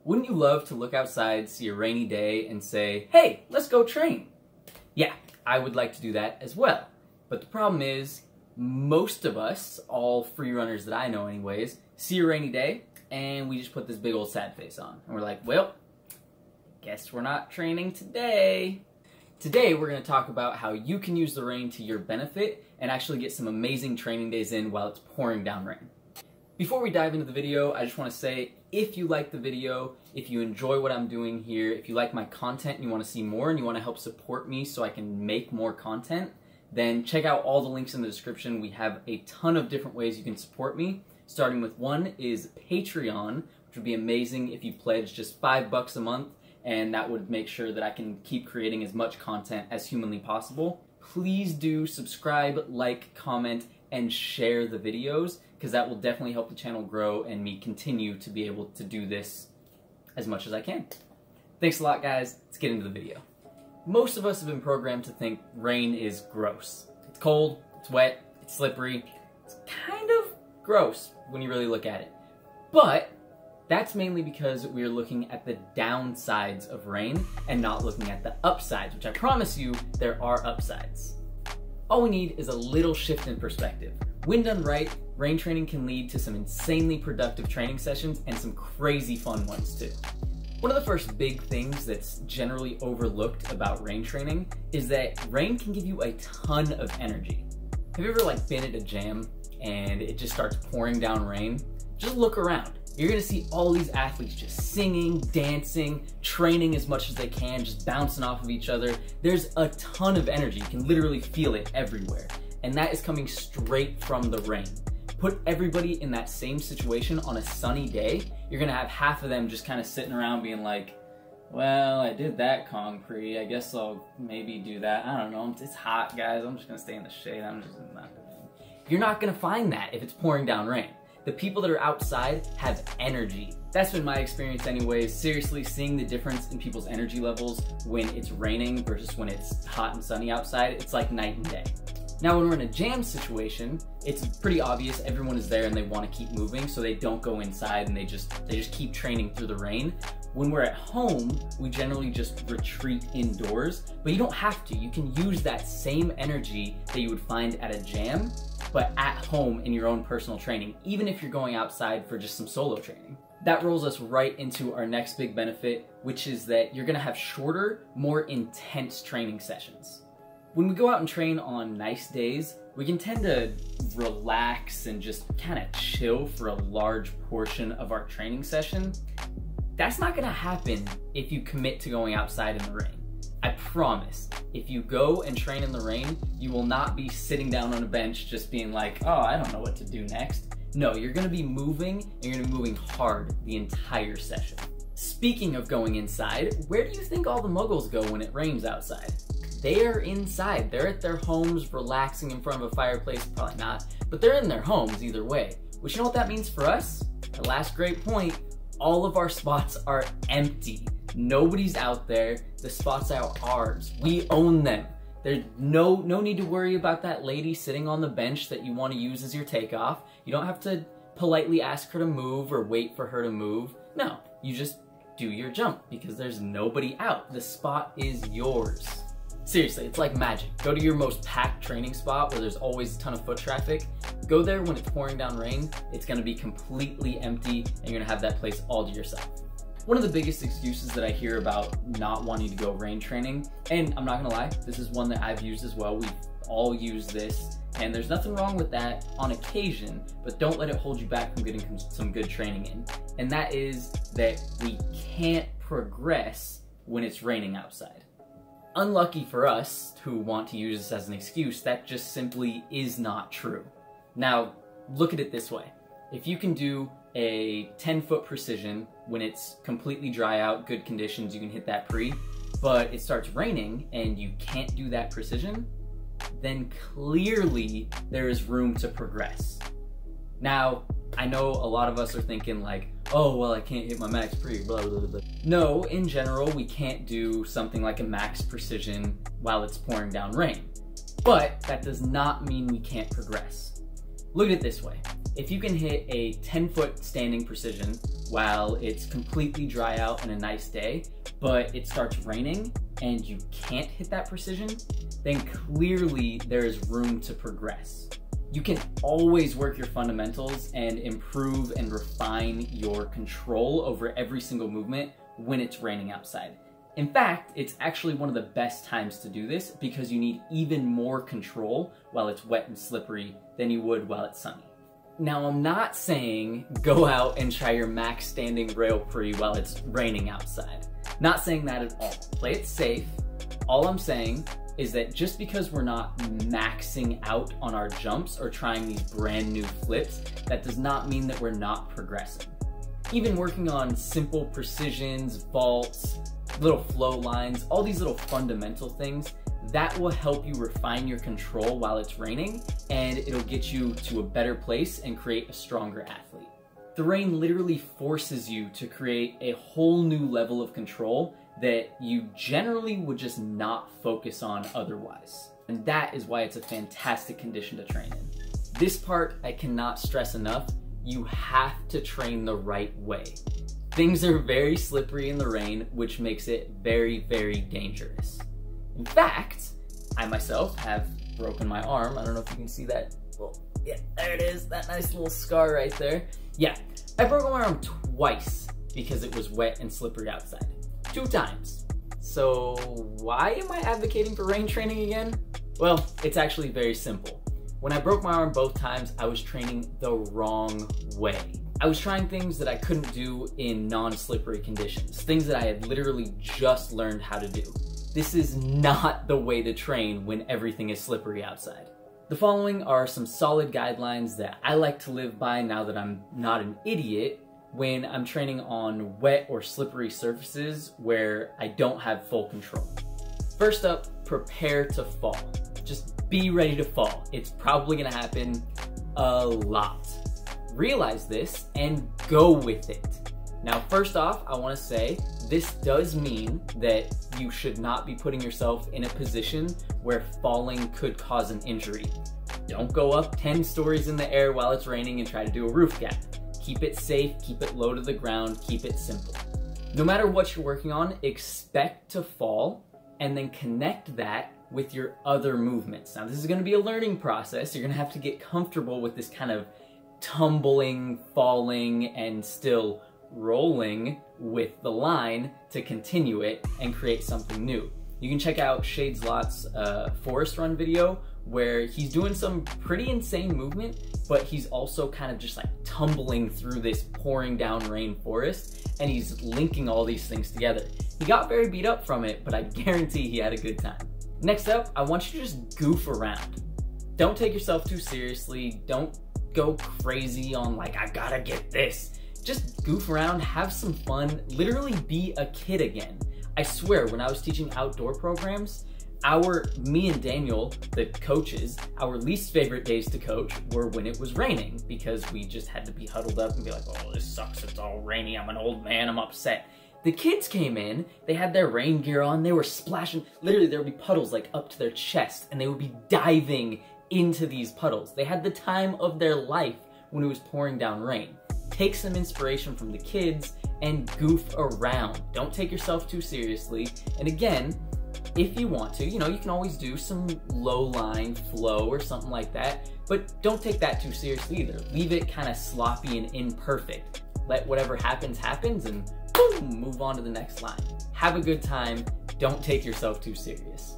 Wouldn't you love to look outside, see a rainy day, and say, hey, let's go train? Yeah, I would like to do that as well. But the problem is, most of us, all free runners that I know anyways, see a rainy day, and we just put this big old sad face on. And we're like, well, guess we're not training today. Today, we're going to talk about how you can use the rain to your benefit and actually get some amazing training days in while it's pouring down rain. Before we dive into the video, I just want to say, if you like the video, if you enjoy what I'm doing here, if you like my content and you want to see more and you want to help support me so I can make more content, then check out all the links in the description. We have a ton of different ways you can support me. Starting with one is Patreon, which would be amazing if you pledge just $5 a month, and that would make sure that I can keep creating as much content as humanly possible. Please do subscribe, like, comment, and share the videos, because that will definitely help the channel grow and me continue to be able to do this as much as I can. Thanks a lot, guys. Let's get into the video. Most of us have been programmed to think rain is gross. It's cold, it's wet, it's slippery. It's kind of gross when you really look at it. But that's mainly because we're looking at the downsides of rain and not looking at the upsides, which I promise you there are upsides. All we need is a little shift in perspective. When done right, rain training can lead to some insanely productive training sessions and some crazy fun ones too. One of the first big things that's generally overlooked about rain training is that rain can give you a ton of energy. Have you ever been at a jam and it just starts pouring down rain? Just look around. You're gonna see all these athletes just singing, dancing, training as much as they can, just bouncing off of each other. There's a ton of energy. You can literally feel it everywhere. And that is coming straight from the rain. Put everybody in that same situation on a sunny day, you're gonna have half of them just kind of sitting around being like, well, I did that concrete, I guess I'll maybe do that. I don't know, it's hot, guys, I'm just gonna stay in the shade, I'm just not gonna. You're not gonna find that if it's pouring down rain. The people that are outside have energy. That's been my experience anyways. Seriously, seeing the difference in people's energy levels when it's raining versus when it's hot and sunny outside, it's like night and day. Now, when we're in a jam situation, it's pretty obvious everyone is there and they want to keep moving, so they don't go inside and they just keep training through the rain. When we're at home, we generally just retreat indoors, but you don't have to. You can use that same energy that you would find at a jam, but at home in your own personal training, even if you're going outside for just some solo training. That rolls us right into our next big benefit, which is that you're gonna have shorter, more intense training sessions. When we go out and train on nice days, we can tend to relax and just kind of chill for a large portion of our training session. That's not gonna happen if you commit to going outside in the rain. I promise, if you go and train in the rain, you will not be sitting down on a bench just being like, oh, I don't know what to do next. No, you're gonna be moving, and you're gonna be moving hard the entire session. Speaking of going inside, where do you think all the muggles go when it rains outside? They are inside. They're at their homes, relaxing in front of a fireplace. Probably not, but they're in their homes either way. Which, you know what that means for us? The last great point, all of our spots are empty. Nobody's out there. The spots are ours. We own them. There's no need to worry about that lady sitting on the bench that you want to use as your takeoff. You don't have to politely ask her to move or wait for her to move. No, you just do your jump because there's nobody out. The spot is yours. Seriously, it's like magic. Go to your most packed training spot where there's always a ton of foot traffic. Go there when it's pouring down rain. It's gonna be completely empty and you're gonna have that place all to yourself. One of the biggest excuses that I hear about not wanting to go rain training, and I'm not gonna lie, this is one that I've used as well. We've all used this, and there's nothing wrong with that on occasion, but don't let it hold you back from getting some good training in. And that is that we can't progress when it's raining outside. Unlucky for us who want to use this as an excuse, that just simply is not true. Now, look at it this way. If you can do a 10-foot precision when it's completely dry out, good conditions, you can hit that pre, but it starts raining and you can't do that precision, then clearly there is room to progress. Now, I know a lot of us are thinking like, oh, well, I can't hit my max pre, blah, blah, blah, blah. No, in general, we can't do something like a max precision while it's pouring down rain. But that does not mean we can't progress. Look at it this way. If you can hit a 10-foot standing precision while it's completely dry out and a nice day, but it starts raining and you can't hit that precision, then clearly there is room to progress. You can always work your fundamentals and improve and refine your control over every single movement when it's raining outside. In fact, it's actually one of the best times to do this because you need even more control while it's wet and slippery than you would while it's sunny. Now, I'm not saying go out and try your max standing rail pre while it's raining outside. Not saying that at all. Play it safe. All I'm saying is that just because we're not maxing out on our jumps or trying these brand new flips, that does not mean that we're not progressing. Even working on simple precisions, vaults, little flow lines, all these little fundamental things, that will help you refine your control while it's raining, and it'll get you to a better place and create a stronger athlete. The rain literally forces you to create a whole new level of control that you generally would just not focus on otherwise. And that is why it's a fantastic condition to train in. This part I cannot stress enough. You have to train the right way. Things are very slippery in the rain, which makes it very, very dangerous. In fact, I myself have broken my arm. I don't know if you can see that. Well, yeah, there it is, that nice little scar right there. Yeah, I broke my arm twice because it was wet and slippery outside. 2 times. So why am I advocating for rain training again? Well, it's actually very simple. When I broke my arm both times, I was training the wrong way. I was trying things that I couldn't do in non-slippery conditions, things that I had literally just learned how to do. This is not the way to train when everything is slippery outside. The following are some solid guidelines that I like to live by now that I'm not an idiot when I'm training on wet or slippery surfaces where I don't have full control. First up, prepare to fall. Just be ready to fall. It's probably gonna happen a lot. Realize this and go with it. Now, first off, I wanna say this does mean that you should not be putting yourself in a position where falling could cause an injury. Don't go up 10 stories in the air while it's raining and try to do a roof gap. Keep it safe, keep it low to the ground, keep it simple. No matter what you're working on, expect to fall and then connect that with your other movements. Now, this is gonna be a learning process. You're gonna have to get comfortable with this kind of tumbling, falling, and still rolling with the line to continue it and create something new. You can check out Shades Lot's forest run video where he's doing some pretty insane movement, but he's also kind of just like tumbling through this pouring down rain forest, and he's linking all these things together. He got very beat up from it, but I guarantee he had a good time. Next up, I want you to just goof around. Don't take yourself too seriously. Don't go crazy on like, I gotta get this. Just goof around, have some fun, literally be a kid again. I swear, when I was teaching outdoor programs, me and Daniel, the coaches, our least favorite days to coach were when it was raining because we just had to be huddled up and be like, oh, this sucks, it's all rainy, I'm an old man, I'm upset. The kids came in, they had their rain gear on, they were splashing, literally there would be puddles like up to their chest and they would be diving into these puddles. They had the time of their life when it was pouring down rain. Take some inspiration from the kids and goof around. Don't take yourself too seriously. And again, if you want to, you can always do some low line flow or something like that, but don't take that too seriously either. Leave it kind of sloppy and imperfect. Let whatever happens, happens, and boom, move on to the next line. Have a good time. Don't take yourself too serious.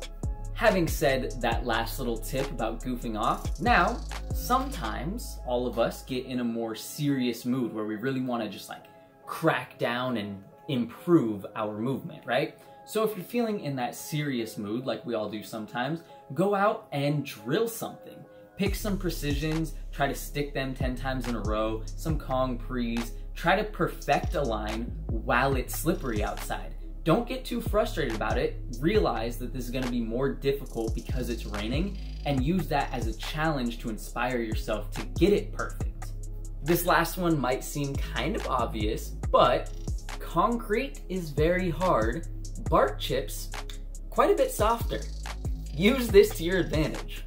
Having said that last little tip about goofing off, now, sometimes all of us get in a more serious mood where we really want to just like crack down and improve our movement, right? So if you're feeling in that serious mood, like we all do sometimes, go out and drill something. Pick some precisions, try to stick them 10 times in a row, some Kong prees, try to perfect a line while it's slippery outside. Don't get too frustrated about it. Realize that this is gonna be more difficult because it's raining, and use that as a challenge to inspire yourself to get it perfect. This last one might seem kind of obvious, but concrete is very hard. Bark chips, quite a bit softer. Use this to your advantage.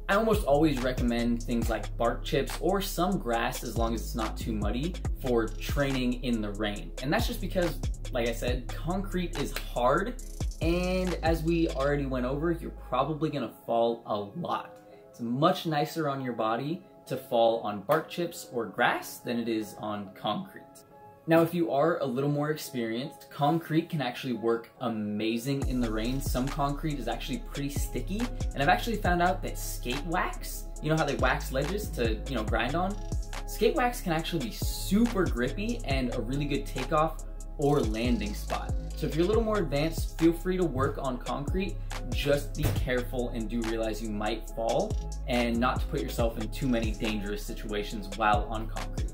I almost always recommend things like bark chips or some grass, as long as it's not too muddy, for training in the rain. And that's just because, like I said, concrete is hard, and as we already went over, you're probably gonna fall a lot. It's much nicer on your body to fall on bark chips or grass than it is on concrete. Now, if you are a little more experienced, concrete can actually work amazing in the rain. Some concrete is actually pretty sticky, and I've actually found out that skate wax, you know how they wax ledges to, grind on? Skate wax can actually be super grippy and a really good takeoff or landing spot. So if you're a little more advanced, feel free to work on concrete. Just be careful and do realize you might fall, and not to put yourself in too many dangerous situations while on concrete.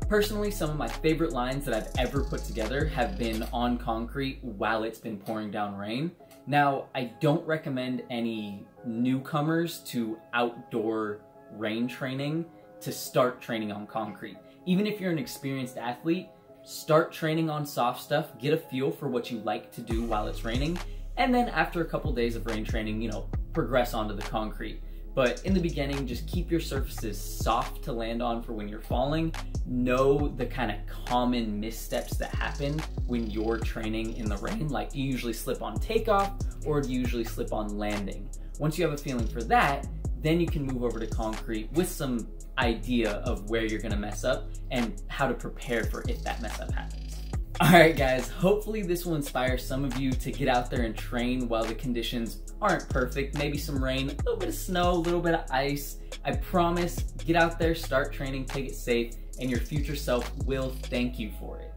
Personally, some of my favorite lines that I've ever put together have been on concrete while it's been pouring down rain. Now, I don't recommend any newcomers to outdoor rain training to start training on concrete. Even if you're an experienced athlete, start training on soft stuff, get a feel for what you like to do while it's raining, and then after a couple days of rain training, progress onto the concrete. But in the beginning, just keep your surfaces soft to land on for when you're falling. Know the kind of common missteps that happen when you're training in the rain. Like, do you usually slip on takeoff, or do you usually slip on landing? Once you have a feeling for that, then you can move over to concrete with some idea of where you're gonna mess up and how to prepare for if that mess up happens. All right, guys, hopefully this will inspire some of you to get out there and train while the conditions aren't perfect. Maybe some rain, a little bit of snow, a little bit of ice. I promise, get out there, start training, take it safe, and your future self will thank you for it.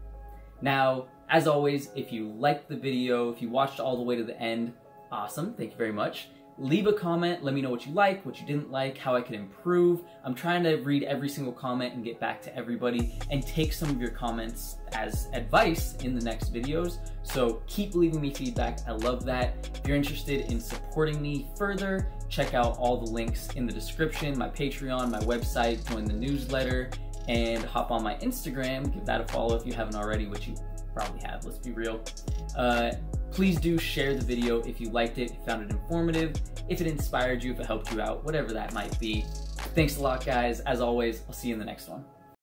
Now, as always, if you liked the video, if you watched all the way to the end, awesome, thank you very much. Leave a comment, let me know what you like, what you didn't like, how I can improve. I'm trying to read every single comment and get back to everybody and take some of your comments as advice in the next videos. So keep leaving me feedback, I love that. If you're interested in supporting me further, check out all the links in the description, my Patreon, my website, join the newsletter, and hop on my Instagram, give that a follow if you haven't already, which you probably have, let's be real. Please do share the video if you liked it, if you found it informative, if it inspired you, if it helped you out, whatever that might be. Thanks a lot, guys. As always, I'll see you in the next one.